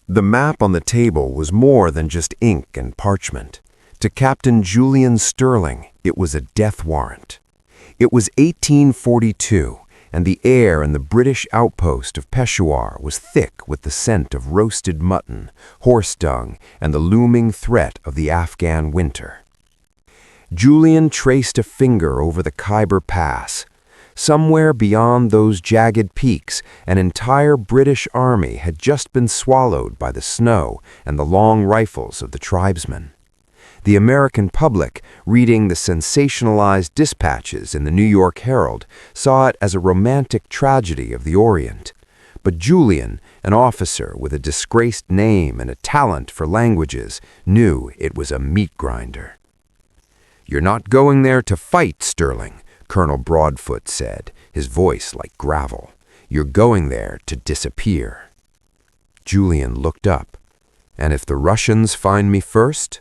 The map on the table was more than just ink and parchment. To Captain Julian Sterling, it was a death warrant. It was 1842, and the air in the British outpost of Peshawar was thick with the scent of roasted mutton, horse dung, and the looming threat of the Afghan winter. Julian traced a finger over the Khyber Pass. Somewhere beyond those jagged peaks, an entire British army had just been swallowed by the snow and the long rifles of the tribesmen. The American public, reading the sensationalized dispatches in the New York Herald, saw it as a romantic tragedy of the Orient. But Julian, an officer with a disgraced name and a talent for languages, knew it was a meat grinder. "You're not going there to fight, Sterling," Colonel Broadfoot said, his voice like gravel. "You're going there to disappear." Julian looked up. "And if the Russians find me first?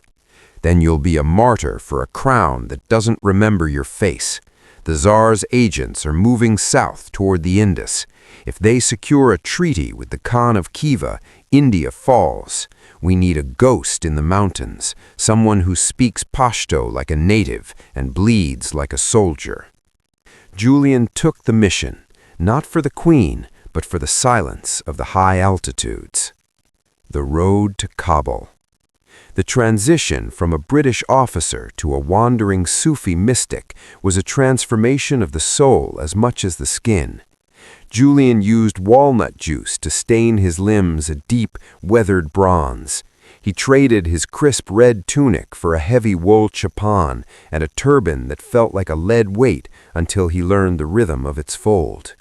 Then you'll be a martyr for a crown that doesn't remember your face. The Tsar's agents are moving south toward the Indus. If they secure a treaty with the Khan of Khiva, India falls. We need a ghost in the mountains, someone who speaks Pashto like a native and bleeds like a soldier." Julian took the mission, not for the Queen, but for the silence of the high altitudes. The road to Kabul. The transition from a British officer to a wandering Sufi mystic was a transformation of the soul as much as the skin. Julian used walnut juice to stain his limbs a deep, weathered bronze. He traded his crisp red tunic for a heavy wool chapan and a turban that felt like a lead weight until he learned the rhythm of its fold.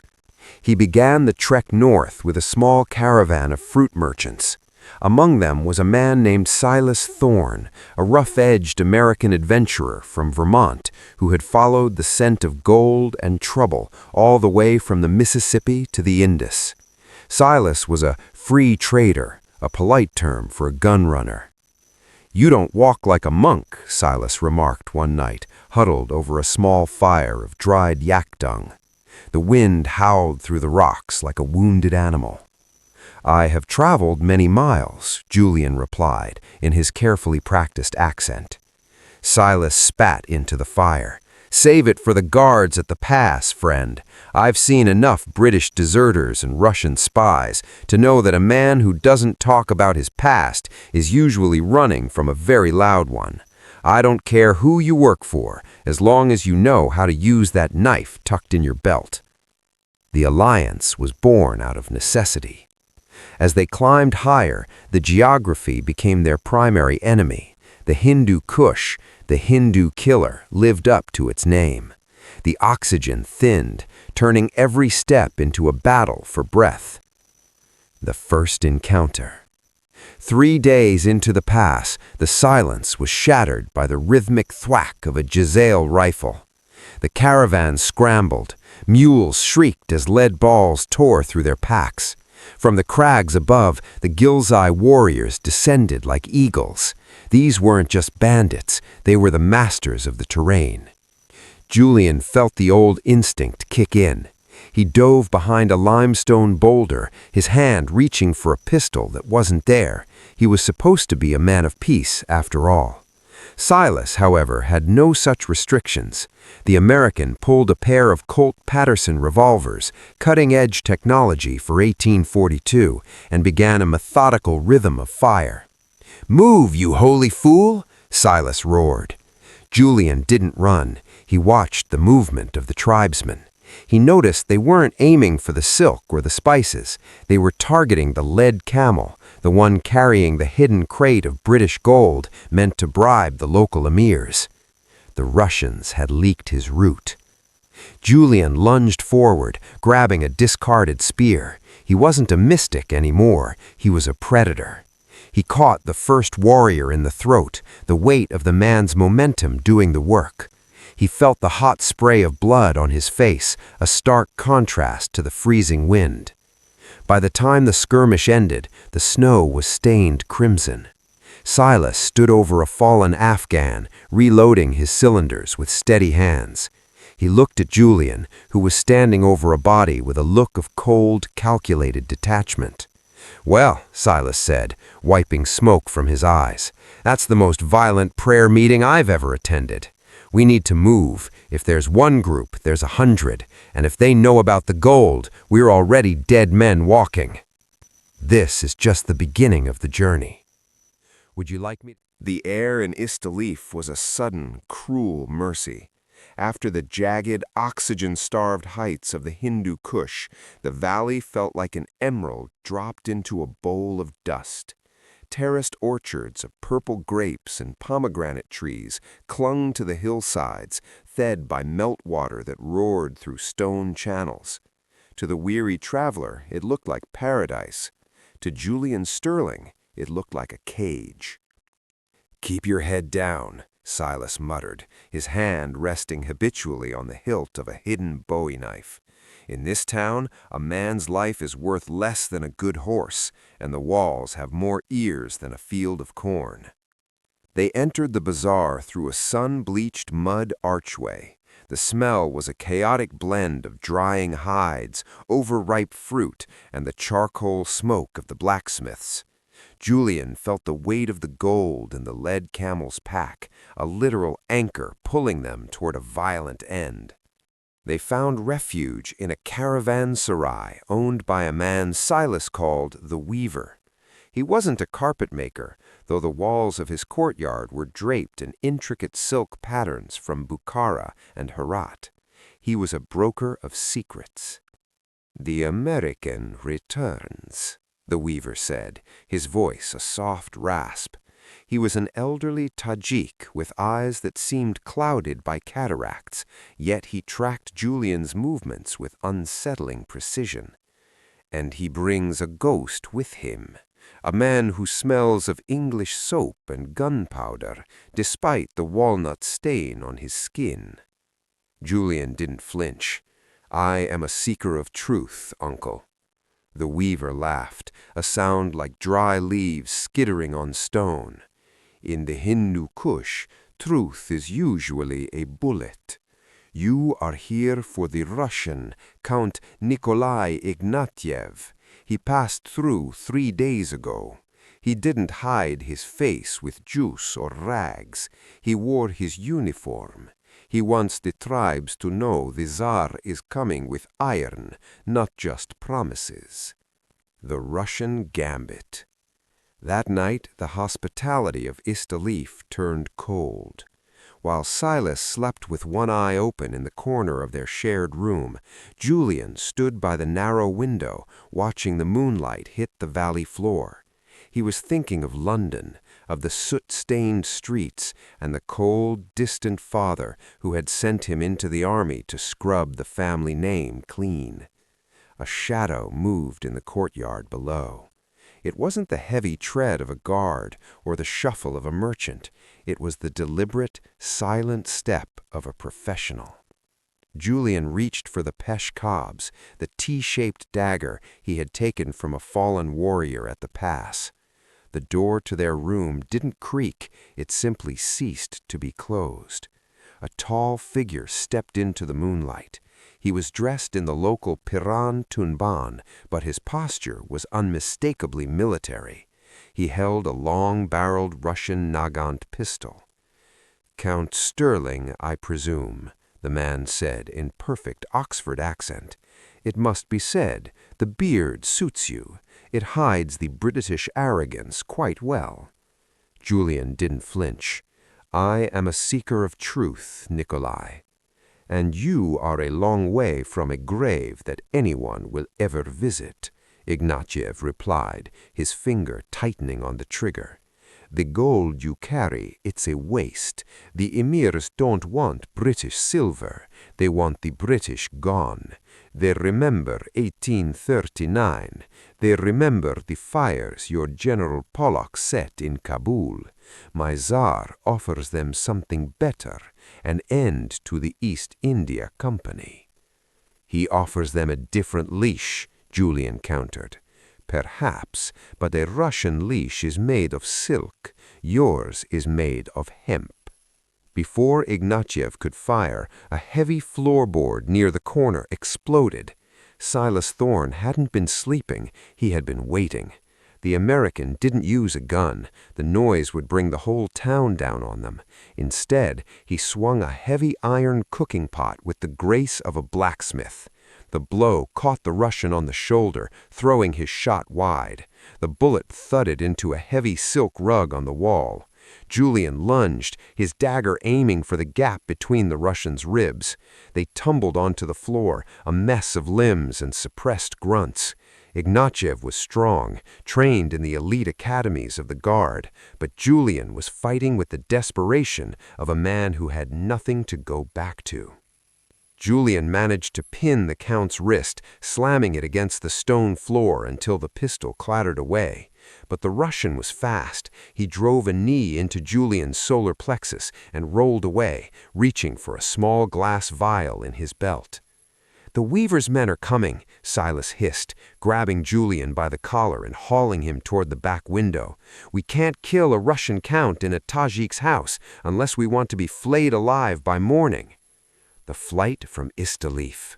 He began the trek north with a small caravan of fruit merchants. Among them was a man named Silas Thorne, a rough-edged American adventurer from Vermont who had followed the scent of gold and trouble all the way from the Mississippi to the Indus. Silas was a free trader, a polite term for a gunrunner. "You don't walk like a monk," Silas remarked one night, huddled over a small fire of dried yak dung. The wind howled through the rocks like a wounded animal. "I have traveled many miles," Julian replied in his carefully practiced accent. Silas spat into the fire. "Save it for the guards at the pass, friend. I've seen enough British deserters and Russian spies to know that a man who doesn't talk about his past is usually running from a very loud one. I don't care who you work for, as long as you know how to use that knife tucked in your belt." The alliance was born out of necessity. As they climbed higher, the geography became their primary enemy. The Hindu Kush, the Hindu killer, lived up to its name. The oxygen thinned, turning every step into a battle for breath. The first encounter. 3 days into the pass, the silence was shattered by the rhythmic thwack of a Jezail rifle. The caravan scrambled. Mules shrieked as lead balls tore through their packs. From the crags above, the Ghilzai warriors descended like eagles. These weren't just bandits, they were the masters of the terrain. Julian felt the old instinct kick in. He dove behind a limestone boulder, his hand reaching for a pistol that wasn't there. He was supposed to be a man of peace, after all. Silas, however, had no such restrictions. The American pulled a pair of Colt Patterson revolvers, cutting-edge technology for 1842, and began a methodical rhythm of fire. "Move, you holy fool!" Silas roared. Julian didn't run. He watched the movement of the tribesmen. He noticed they weren't aiming for the silk or the spices. They were targeting the lead camel, the one carrying the hidden crate of British gold meant to bribe the local emirs. The Russians had leaked his route. Julian lunged forward, grabbing a discarded spear. He wasn't a mystic anymore. He was a predator. He caught the first warrior in the throat, the weight of the man's momentum doing the work. He felt the hot spray of blood on his face, a stark contrast to the freezing wind. By the time the skirmish ended, the snow was stained crimson. Silas stood over a fallen Afghan, reloading his cylinders with steady hands. He looked at Julian, who was standing over a body with a look of cold, calculated detachment. "Well," Silas said, wiping smoke from his eyes, "that's the most violent prayer meeting I've ever attended. We need to move. If there's one group, there's 100, and if they know about the gold, we're already dead men walking. This is just the beginning of the journey. Would you like me?" The air in Istalif was a sudden, cruel mercy. After the jagged, oxygen-starved heights of the Hindu Kush, the valley felt like an emerald dropped into a bowl of dust. Terraced orchards of purple grapes and pomegranate trees clung to the hillsides, fed by meltwater that roared through stone channels. To the weary traveler, it looked like paradise. To Julian Sterling, it looked like a cage. "Keep your head down," Silas muttered, his hand resting habitually on the hilt of a hidden bowie knife. "In this town, a man's life is worth less than a good horse, and the walls have more ears than a field of corn." They entered the bazaar through a sun-bleached mud archway. The smell was a chaotic blend of drying hides, overripe fruit, and the charcoal smoke of the blacksmiths. Julian felt the weight of the gold in the led camel's pack, a literal anchor pulling them toward a violent end. They found refuge in a caravanserai owned by a man Silas called the Weaver. He wasn't a carpet maker, though the walls of his courtyard were draped in intricate silk patterns from Bukhara and Herat. He was a broker of secrets. "The American returns," the Weaver said, his voice a soft rasp. He was an elderly Tajik with eyes that seemed clouded by cataracts, yet he tracked Julian's movements with unsettling precision. "And he brings a ghost with him, a man who smells of English soap and gunpowder, despite the walnut stain on his skin." Julian didn't flinch. "I am a seeker of truth, uncle." The Weaver laughed, a sound like dry leaves skittering on stone. "In the Hindu Kush, truth is usually a bullet. You are here for the Russian, Count Nikolai Ignatiev. He passed through 3 days ago. He didn't hide his face with juice or rags. He wore his uniform. He wants the tribes to know the Tsar is coming with iron, not just promises." The Russian Gambit. That night, the hospitality of Istalif turned cold. While Silas slept with one eye open in the corner of their shared room, Julian stood by the narrow window, watching the moonlight hit the valley floor. He was thinking of London, of the soot-stained streets, and the cold, distant father who had sent him into the army to scrub the family name clean. A shadow moved in the courtyard below. It wasn't the heavy tread of a guard or the shuffle of a merchant. It was the deliberate, silent step of a professional. Julian reached for the pesh cobs, the T-shaped dagger he had taken from a fallen warrior at the pass. The door to their room didn't creak, it simply ceased to be closed. A tall figure stepped into the moonlight. He was dressed in the local Piran Tunban, but his posture was unmistakably military. He held a long-barreled Russian Nagant pistol. "Count Sterling, I presume," the man said in perfect Oxford accent. "It must be said, the beard suits you. It hides the British arrogance quite well." Julian didn't flinch. "I am a seeker of truth, Nikolai. And you are a long way from a grave that anyone will ever visit," Ignatiev replied, his finger tightening on the trigger. "The gold you carry, it's a waste. The emirs don't want British silver. They want the British gone. They remember 1839. They remember the fires your General Pollock set in Kabul. My Tsar offers them something better, an end to the East India Company." "He offers them a different leash," Julian countered. "Perhaps, but a Russian leash is made of silk. Yours is made of hemp." Before Ignatiev could fire, a heavy floorboard near the corner exploded. Silas Thorne hadn't been sleeping, he had been waiting. The American didn't use a gun. The noise would bring the whole town down on them. Instead, he swung a heavy iron cooking pot with the grace of a blacksmith. The blow caught the Russian on the shoulder, throwing his shot wide. The bullet thudded into a heavy silk rug on the wall. Julian lunged, his dagger aiming for the gap between the Russian's ribs. They tumbled onto the floor, a mess of limbs and suppressed grunts. Ignatiev was strong, trained in the elite academies of the Guard, but Julian was fighting with the desperation of a man who had nothing to go back to. Julian managed to pin the Count's wrist, slamming it against the stone floor until the pistol clattered away. But the Russian was fast. He drove a knee into Julian's solar plexus and rolled away, reaching for a small glass vial in his belt. "The Weaver's men are coming," Silas hissed, grabbing Julian by the collar and hauling him toward the back window. "We can't kill a Russian count in a Tajik's house unless we want to be flayed alive by morning." The flight from Istalif.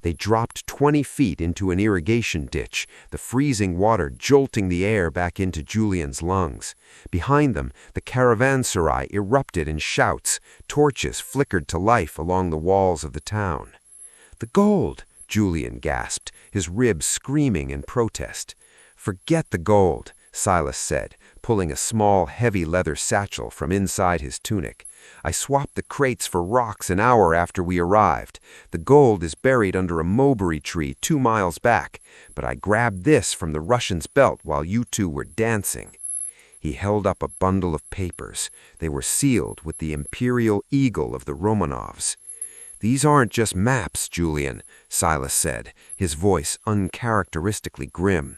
They dropped 20 feet into an irrigation ditch, the freezing water jolting the air back into Julian's lungs. Behind them, the caravanserai erupted in shouts. Torches flickered to life along the walls of the town. "The gold!" Julian gasped, his ribs screaming in protest. "Forget the gold," Silas said, pulling a small, heavy leather satchel from inside his tunic. "I swapped the crates for rocks an hour after we arrived. The gold is buried under a mulberry tree 2 miles back, but I grabbed this from the Russian's belt while you two were dancing." He held up a bundle of papers. They were sealed with the imperial eagle of the Romanovs. "These aren't just maps, Julian," Silas said, his voice uncharacteristically grim.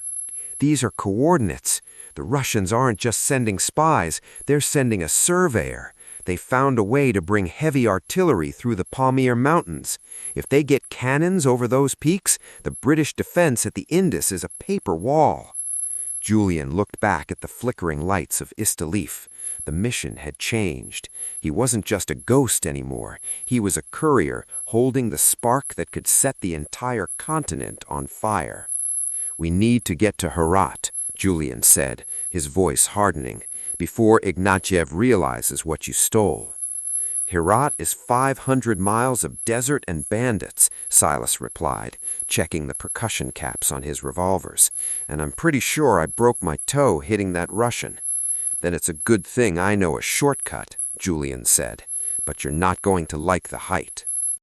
"These are coordinates. The Russians aren't just sending spies, they're sending a surveyor. They found a way to bring heavy artillery through the Pamir Mountains. If they get cannons over those peaks, the British defense at the Indus is a paper wall." Julian looked back at the flickering lights of Istalif. The mission had changed. He wasn't just a ghost anymore. He was a courier holding the spark that could set the entire continent on fire. "We need to get to Herat," Julian said, his voice hardening, "before Ignatiev realizes what you stole." "Herat is 500 miles of desert and bandits," Silas replied, checking the percussion caps on his revolvers. "And I'm pretty sure I broke my toe hitting that Russian." "Then it's a good thing I know a shortcut," Julian said. "But you're not going to like the height."